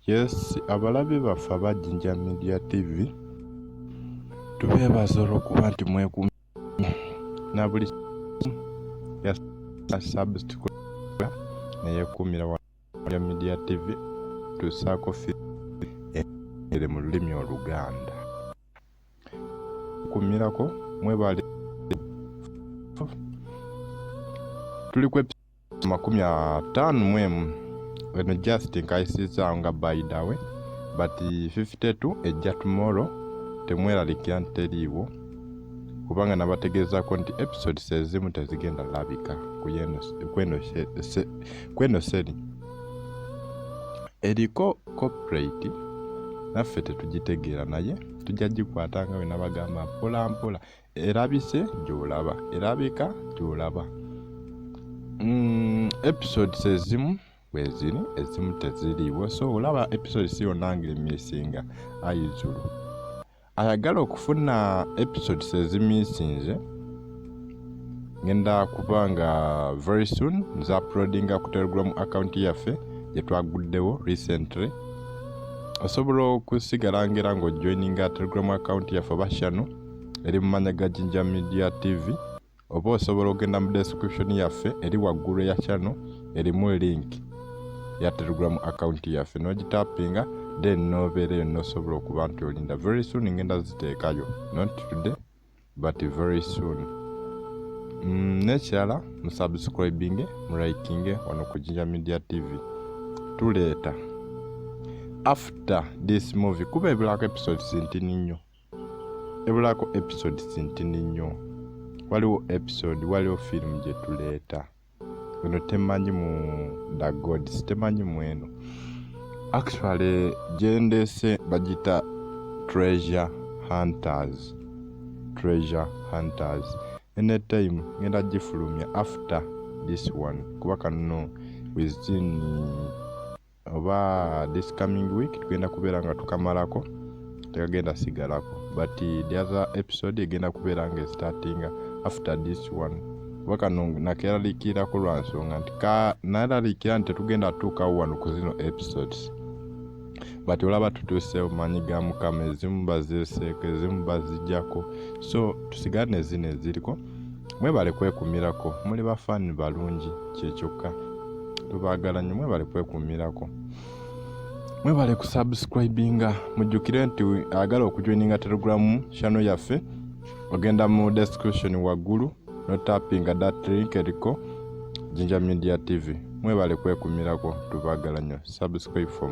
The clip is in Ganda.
Yes, abalabe baffe aba Jinja Media TV tubeebaza olw'okuba nti mwekumye na buli ya subscribe neyeekuumira wa Jinja Media TV tusaako ere mu lulimi Oluganda. Kumirako mwebale tuli ku episode 55 eno just nkaisiza nga by the way but 52 ejja tomorrow temweralikira nteriiwo kubanga nabategeezako nti episodes ezimu tezigenda labika kweno seri eriko corporate naffe tetugitegeera naye tujja gikwata nga we nabagamba mpola mpola erabise gyolaba erabika gyolaba. Episodes ezimu bweziri ezimu teziriiwo so olaba episodes yonnange emisinga ayizulu ayagala okufuna episodes ezimisinze ngenda kubanga very soon nza uploadinga ku Telegram account yaffe gyetwaguddewo recently. Osobola okusigala ngera ng'ojoininga Telegram account yaffe oba channel eri mu mannya ga Jinja Media TV oba osobola okugenda mu description yaffe eri waggulu ya channel erimu link ya Telegram account yaffe n'ogitapinga then nobeereyo n'osobola okuba nti olinda very soon ngenda ziteekayo not today but very soon. Nekirala musubscribing murikinge wano ku Jinja Media TV tuleeta after this movie kuba ebulako episodes ntini nnyo ebulako episodes ntini nnyo waliwo episode waliwo film gye tuleeta eno temanyi mu The Gods temanyi mweno actually gyendese bagita treasure hunters anytime ngenda gifulumya after this one kuba kano within oba this coming week tugenda kubeera nga tukamalako tekagenda sigalako but the other episode egenda kubeera nga startinga after this one kuba kano nakeraliikirako lwa nsonga nti nalaliikira nti tetugenda tuukawo wano ku zino episodes but olaba tutuuse omanyi ga Mukama ezimu bazeeseeko ezimu bazijjako so tusigane zino eziriko mwebale kwekumirako muli bafaani balungi kyekyokka tubaagala nnyo mwebale kwekumirako mwebale kusubscribinga mujjukire nti agala okujoininga Telegram channel yaffe ogenda mu description waggulu notapinga that link eriko Jinja Media TV mwebale kwekumirako tubaagala nnyo subscribe for